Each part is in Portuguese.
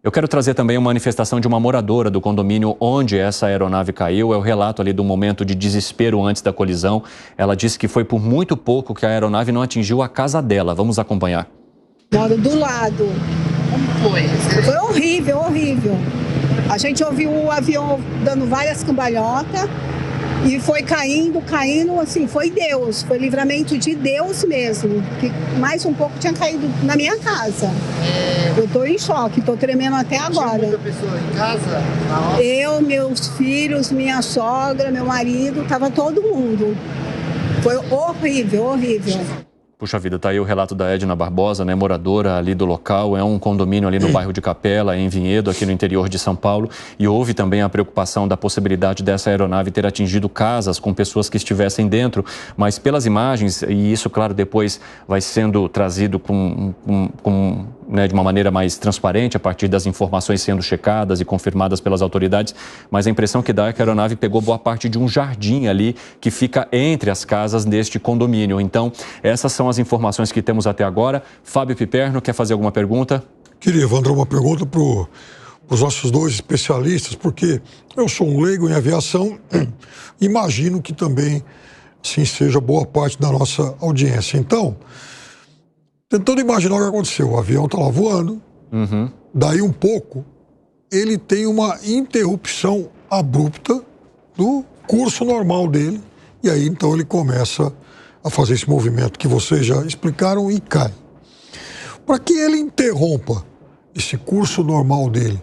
Eu quero trazer também uma manifestação de uma moradora do condomínio onde essa aeronave caiu. É o relato ali do momento de desespero antes da colisão. Ela disse que foi por muito pouco que a aeronave não atingiu a casa dela. Vamos acompanhar. Moro do lado. Como foi? Foi horrível, horrível. A gente ouviu o avião dando várias cambalhotas e foi caindo, assim, foi Deus, foi livramento de Deus mesmo, que mais um pouco tinha caído na minha casa. Eu tô em choque, tô tremendo até agora. Tinha muita pessoa em casa? Eu, meus filhos, minha sogra, meu marido, tava todo mundo. Foi horrível, horrível. Puxa vida, tá aí o relato da Edna Barbosa, né, moradora ali do local. É um condomínio ali no bairro de Capela, em Vinhedo, aqui no interior de São Paulo. E houve também a preocupação da possibilidade dessa aeronave ter atingido casas com pessoas que estivessem dentro. Mas pelas imagens, e isso, claro, depois vai sendo trazido né, de uma maneira mais transparente, a partir das informações sendo checadas e confirmadas pelas autoridades. Mas a impressão que dá é que a aeronave pegou boa parte de um jardim ali que fica entre as casas deste condomínio. Então, essas são as informações que temos até agora. Fábio Piperno, quer fazer alguma pergunta? Queria, Evandro, uma pergunta para os nossos dois especialistas, porque eu sou um leigo em aviação, imagino que também assim seja boa parte da nossa audiência. Então, tentando imaginar o que aconteceu, o avião está lá voando, daí um pouco, ele tem uma interrupção abrupta do curso normal dele, e aí então ele começa a fazer esse movimento que vocês já explicaram e cai. Para que ele interrompa esse curso normal dele,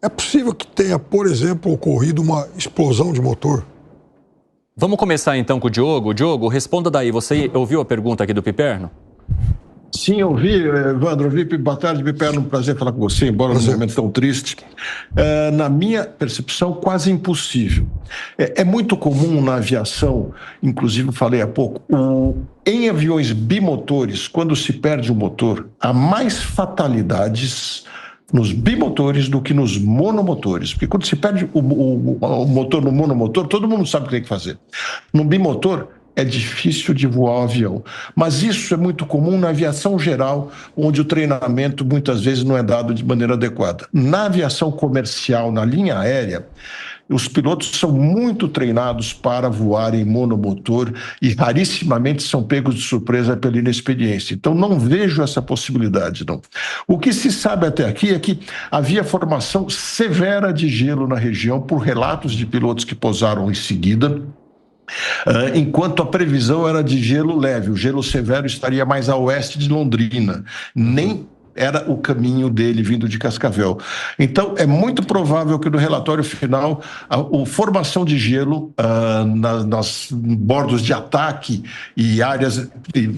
é possível que tenha, por exemplo, ocorrido uma explosão de motor? Vamos começar então com o Diogo. Diogo, responda daí. Você ouviu a pergunta aqui do Piperno? Sim, eu vi, Evandro. Boa tarde, Piperno. Um prazer falar com você, embora num momento tão triste. Na minha percepção, quase impossível. É muito comum na aviação, inclusive eu falei há pouco, em aviões bimotores, quando se perde o motor, há mais fatalidades nos bimotores do que nos monomotores. Porque quando se perde o motor no monomotor, todo mundo sabe o que tem que fazer. No bimotor, é difícil de voar o avião. Mas isso é muito comum na aviação geral, onde o treinamento muitas vezes não é dado de maneira adequada. Na aviação comercial, na linha aérea, os pilotos são muito treinados para voar em monomotor e rarissimamente são pegos de surpresa pela inexperiência. Então não vejo essa possibilidade, não. O que se sabe até aqui é que havia formação severa de gelo na região por relatos de pilotos que pousaram em seguida, enquanto a previsão era de gelo leve. O gelo severo estaria mais a oeste de Londrina, nem era o caminho dele vindo de Cascavel. Então, é muito provável que no relatório final a formação de gelo nos bordos de ataque e áreas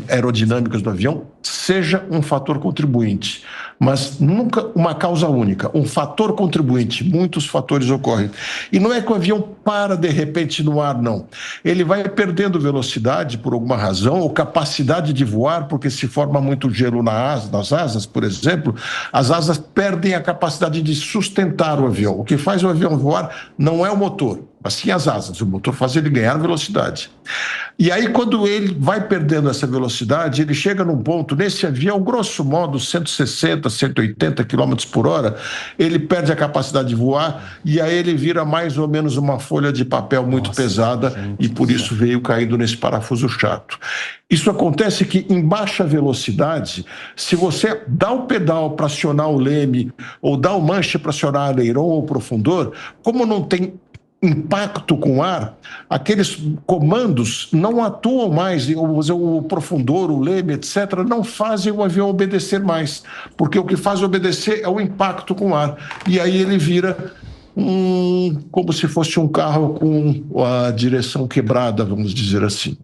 aerodinâmicas do avião seja um fator contribuinte, mas nunca uma causa única, um fator contribuinte. Muitos fatores ocorrem. E não é que o avião para de repente no ar, não. Ele vai perdendo velocidade por alguma razão, ou capacidade de voar, porque se forma muito gelo nas asas, por exemplo, as asas perdem a capacidade de sustentar o avião. O que faz o avião voar não é o motor, mas sim as asas. O motor faz ele ganhar velocidade. E aí, quando ele vai perdendo essa velocidade, ele chega num ponto, nesse avião, grosso modo, 160, 180 km por hora, ele perde a capacidade de voar e aí ele vira mais ou menos uma folha de papel muito pesada, e por isso veio caindo nesse parafuso chato. Isso acontece que em baixa velocidade, se você dá o pedal para acionar o leme ou dá o manche para acionar o aileron ou o profundor, como não tem impacto com o ar, aqueles comandos não atuam mais, o profundor, o leme, etc., não fazem o avião obedecer mais, porque o que faz obedecer é o impacto com o ar, e aí ele vira como se fosse um carro com a direção quebrada, vamos dizer assim.